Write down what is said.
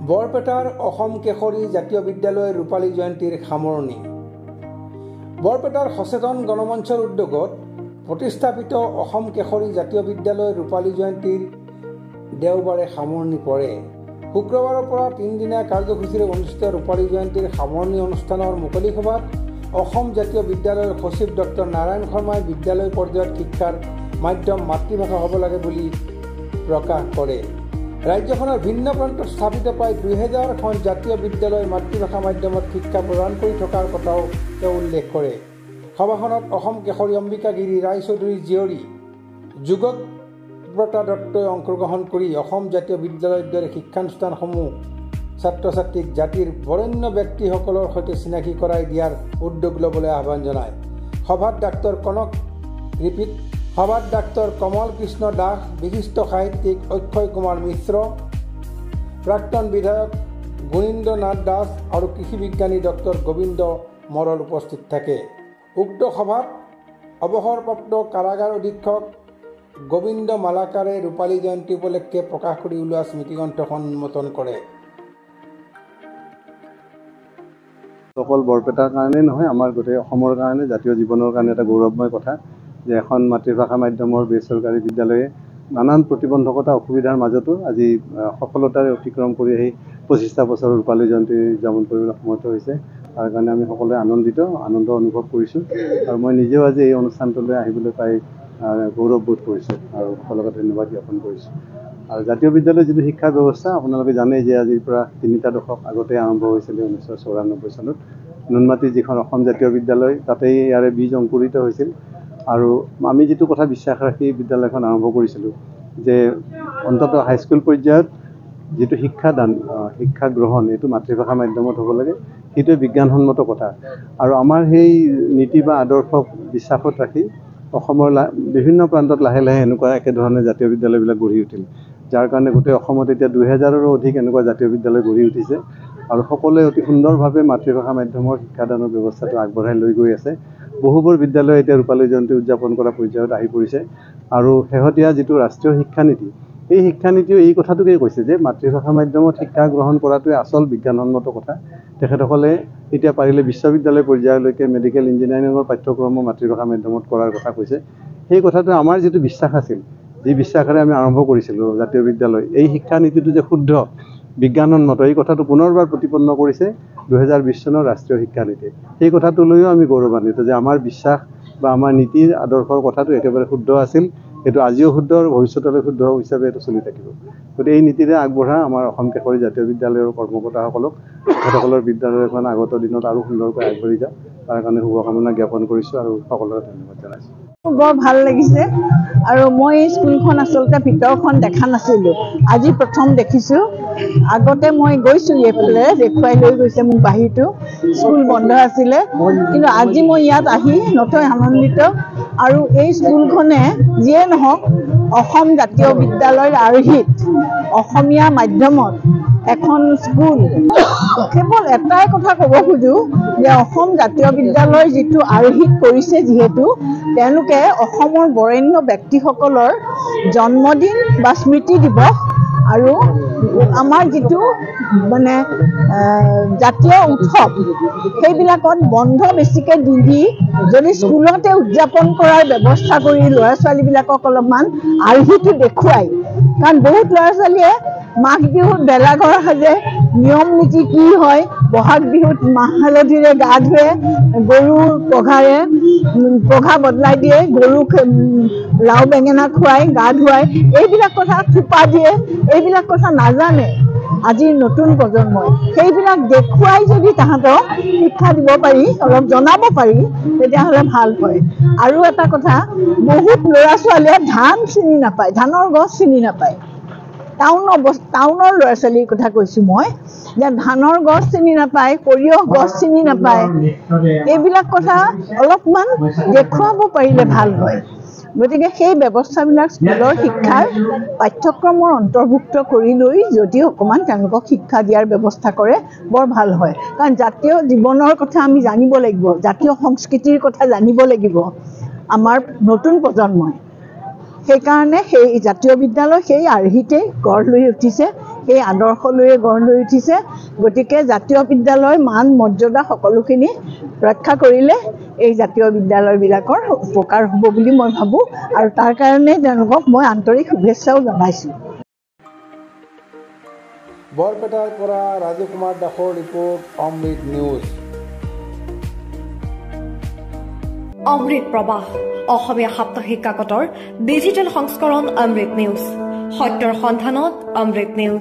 বৰপেটাৰ অসম কেশৰী জাতীয় বিদ্যালয়ৰ ৰূপালী জয়ন্তীৰ সামৰণি। বৰপেটাৰ সচেতন গণমঞ্চৰ উদ্যোগত প্ৰতিষ্ঠাপিত অসম কেশৰী জাতীয় বিদ্যালয়ৰ ৰূপালী জয়ন্তীৰ দেওবাৰে সামৰণি পৰে। শুক্ৰবাৰৰ পৰা 3 দিনীয়া কাৰ্যসূচীৰে অনুষ্ঠিত ৰূপালী জয়ন্তীৰ সামৰণি অনুষ্ঠানৰ মুকলি সভাত অসম জাতীয় বিদ্যালয়ৰ সচিব ডক্টৰ নাৰায়ণ শৰ্মাই বিদ্যালয় পৰ্যায়ত শিক্ষাৰ মাধ্যম মাতৃভাষা হ'ব লাগে বুলি প্ৰকাশ কৰে। ৰাজ্যখনৰ ভিন্ন প্ৰান্তত স্থাপিত প্ৰায় 2000খন জাতীয় বিদ্যালয় মাতৃভাষা মাধ্যমত শিক্ষা প্ৰদান কৰি থকাৰ কথাও তেওঁ উল্লেখ কৰে। সভাখনত অসম কেশৰী অম্বিকাগিৰি ৰায়চৌধুৰীৰ জীয়ৰী যুগব্ৰতা দত্তই অংশগ্ৰহণ কৰি অসম জাতীয় বিদ্যালয়ৰ দৰে শিক্ষানুষ্ঠানসমূহ ছাত্ৰ ছাত্ৰীক জাতিৰ বৰেণ্য ব্যক্তিসকলৰ সৈতে চিনাকি কৰাই দিয়াৰ উদ্যোগ ল'বলৈ আহ্বান জনায়। সভাত ডাক্তৰ কমল কৃষ্ণ দাস, বিশিষ্ট সাহিত্যিক অক্ষয় কুমাৰ মিশ্ৰ, প্ৰাক্তন বিধায়ক গুণীন্দ্ৰ নাথ দাস আৰু কৃষি বিজ্ঞানী ডক্টৰ গোবিন্দ মৰল উপস্থিত থাকে। উক্ত সভাত অৱসৰপ্ৰাপ্ত কাৰাগাৰ অধীক্ষক গোবিন্দ মালাকাৰে ৰূপালী জয়ন্তী উপলক্ষে প্ৰকাশ কৰি ওলোৱা স্মৃতিগ্ৰন্থখন উন্মোচন কৰে। অকল বৰপেটাৰ কাৰণেই নহয়, আমাৰ গোটেই অসমৰ কাৰণে, জাতীয় জীৱনৰ কাৰণে এটা গৌৰৱময় কথা যে এখন মাতৃভাষা মাধ্যমৰ বেচৰকাৰী বিদ্যালয়ে নানান প্ৰতিবন্ধকতা অসুবিধাৰ মাজতো আজি সফলতাৰে অতিক্ৰম কৰি আহি 25টা বছৰৰ ৰূপালী জয়ন্তী উদযাপন কৰিবলৈ সমৰ্থ হৈছে। তাৰ কাৰণে আমি সকলোৱে আনন্দ অনুভৱ কৰিছোঁ আৰু মই নিজেও আজি এই অনুষ্ঠানটোলৈ আহিবলৈ পাই গৌৰৱ বোধ কৰিছোঁ আৰু সকলোকে ধন্যবাদ জ্ঞাপন কৰিছোঁ। আৰু জাতীয় বিদ্যালয়ৰ যিটো শিক্ষা ব্যৱস্থা আপোনালোকে জানে যে আজিৰ পৰা 3টা দশক আগতে আৰম্ভ হৈছিলে 1994 চনত নুনমাটিৰ যিখন অসম জাতীয় বিদ্যালয়, তাতেই ইয়াৰে বীজ অংকুৰিত হৈছিল। আৰু আমি যিটো কথা বিশ্বাস ৰাখি বিদ্যালয়খন আৰম্ভ কৰিছিলোঁ যে অন্ততঃ হাইস্কুল পৰ্যায়ত যিটো শিক্ষা গ্ৰহণ এইটো মাতৃভাষা মাধ্যমত হ'ব লাগে, সেইটোৱে বিজ্ঞানসন্মত কথা। আৰু আমাৰ সেই নীতি বা আদৰ্শক বিশ্বাসত ৰাখি অসমৰ বিভিন্ন প্ৰান্তত লাহে লাহে এনেকুৱা একেধৰণে জাতীয় বিদ্যালয়বিলাক গঢ়ি উঠিল, যাৰ কাৰণে গোটেই অসমত এতিয়া 2000ৰো অধিক এনেকুৱা জাতীয় বিদ্যালয় গঢ়ি উঠিছে আৰু সকলোৱে অতি সুন্দৰভাৱে মাতৃভাষা মাধ্যমৰ শিক্ষাদানৰ ব্যৱস্থাটো আগবঢ়াই লৈ গৈ আছে। বহুবোৰ বিদ্যালয় এতিয়া ৰূপালী জয়ন্তী উদযাপন কৰা পৰ্যায়ত আহি পৰিছে আৰু শেহতীয়া যিটো ৰাষ্ট্ৰীয় শিক্ষানীতি, এই শিক্ষানীতিও এই কথাটোকেই কৈছে যে মাতৃভাষা মাধ্যমত শিক্ষা গ্ৰহণ কৰাটোৱে আচল বিজ্ঞানসন্মত কথা। তেখেতসকলে এতিয়া পাৰিলে বিশ্ববিদ্যালয় পৰ্যায়লৈকে মেডিকেল ইঞ্জিনিয়াৰিঙৰ পাঠ্যক্ৰমো মাতৃভাষা মাধ্যমত কৰাৰ কথা কৈছে। সেই কথাটো আমাৰ যিটো বিশ্বাস আছিল, যি বিশ্বাসেৰে আমি আৰম্ভ কৰিছিলোঁ জাতীয় বিদ্যালয়, এই শিক্ষানীতিটো যে শুদ্ধ বিজ্ঞানসন্মত, এই কথাটো পুনৰবাৰ প্ৰতিপন্ন কৰিছে 2020 চনৰ ৰাষ্ট্ৰীয় শিক্ষানীতি। সেই কথাটো লৈও আমি গৌৰৱান্বিত যে আমাৰ বিশ্বাস বা আমাৰ নীতিৰ আদৰ্শৰ কথাটো একেবাৰে শুদ্ধ আছিল। এইটো আজিও শুদ্ধ আৰু ভৱিষ্যতলৈ শুদ্ধ হিচাপে এইটো চলি থাকিব। গতিকে এই নীতিৰে আগবঢ়া আমাৰ অসম কেশৰী জাতীয় বিদ্যালয়ৰ কৰ্মকৰ্তাসকলক তেখেতসকলৰ বিদ্যালয়খন আগত দিনত আৰু সুন্দৰকৈ আগবাঢ়ি যাওক, তাৰ কাৰণে শুভকামনা জ্ঞাপন কৰিছোঁ আৰু সকলোকে ধন্যবাদ জনাইছোঁ। বৰ ভাল লাগিছে আৰু মই এই স্কুলখন আচলতে ভিতৰখন দেখা নাছিলোঁ, আজি প্ৰথম দেখিছোঁ। আগতে মই গৈছোঁ এইফালে, দেখুৱাই লৈ গৈছে মোক বাহিৰটো, স্কুল বন্ধ আছিলে, কিন্তু আজি মই ইয়াত আহি নথৈ আনন্দিত। আৰু এই স্কুলখনে যিয়ে নহওক অসম জাতীয় বিদ্যালয়ৰ আৰ্হিত অসমীয়া মাধ্যমত এখন স্কুল, কেৱল এটাই কথা ক'ব খোজোঁ যে অসম জাতীয় বিদ্যালয় যিটো আৰ্হিত কৰিছে, যিহেতু তেওঁলোকে অসমৰ বৰেণ্য ব্যক্তিসকলৰ জন্মদিন বা স্মৃতি দিৱস আৰু আমাৰ যিটো জাতীয় উৎসৱ, সেইবিলাকত বন্ধ বেছিকৈ দি যদি স্কুলতে উদযাপন কৰাৰ ব্যৱস্থা কৰি ল'ৰা ছোৱালীবিলাকক অলপমান আৰ্হিটো দেখুৱায়। কাৰণ বহুত ল'ৰা ছোৱালীয়ে মাঘ বিহুত ভেলাঘৰ সাজে, নিয়ম নীতি কি হয়, বহাগ বিহুত মাহ হালধিৰে গা ধুৱে, গৰুৰ পঘা বদলাই দিয়ে, গৰুক লাও বেঙেনা খুৱাই গা ধুৱাই, এইবিলাক কথা থোপা দিয়ে, এইবিলাক কথা নাজানে আজিৰ নতুন প্ৰজন্মই। সেইবিলাক দেখুৱাই যদি তাহাঁতক শিক্ষা দিব পাৰি, অলপ জনাব পাৰি, তেতিয়াহ'লে ভাল হয়। আৰু এটা কথা, বহুত ল'ৰা ছোৱালীয়ে ধান চিনি নাপায়, ধানৰ গছ চিনি নাপায়। টাউনৰ ল'ৰা ছোৱালীৰ কথা কৈছোঁ মই, যে ধানৰ গছ চিনি নাপায়, সৰিয়হ গছ চিনি নাপায়, এইবিলাক কথা অলপমান দেখুৱাব পাৰিলে ভাল হয়। গতিকে সেই ব্যৱস্থাবিলাক স্কুলৰ শিক্ষাৰ পাঠ্যক্ৰমৰ অন্তৰ্ভুক্ত কৰি লৈ যদি অকণমান তেওঁলোকক শিক্ষা দিয়াৰ ব্যৱস্থা কৰে বৰ ভাল হয়। কাৰণ জাতীয় জীৱনৰ কথা আমি জানিব লাগিব, জাতীয় সংস্কৃতিৰ কথা জানিব লাগিব আমাৰ নতুন প্ৰজন্মই। সেইকাৰণে সেই জাতীয় বিদ্যালয় সেই আৰ্হিতেই গঢ় লৈ উঠিছে। সেই আদৰ্শলৈয়ে গঢ় লৈ উঠিছে। গতিকে জাতীয় বিদ্যালয় মান মৰ্যাদা সকলোখিনি ৰক্ষা কৰিলে এই জাতীয় বিদ্যালয়বিলাকৰ উপকাৰ হ'ব বুলি মই ভাবোঁ, আৰু তাৰ কাৰণে তেওঁলোকক মই আন্তৰিক শুভেচ্ছাও জনাইছোঁ। বৰপেটাৰ পৰা ৰাজু কুমাৰ দাসৰ ৰিপৰ্ট, অমৃত নিউজ। অমৃত প্ৰবাহ অসমীয়া সাপ্তাহিক কাকতৰ ডিজিটেল সংস্কৰণ অমৃত নিউজ, সত্যৰ সন্ধানত অমৃত নিউজ।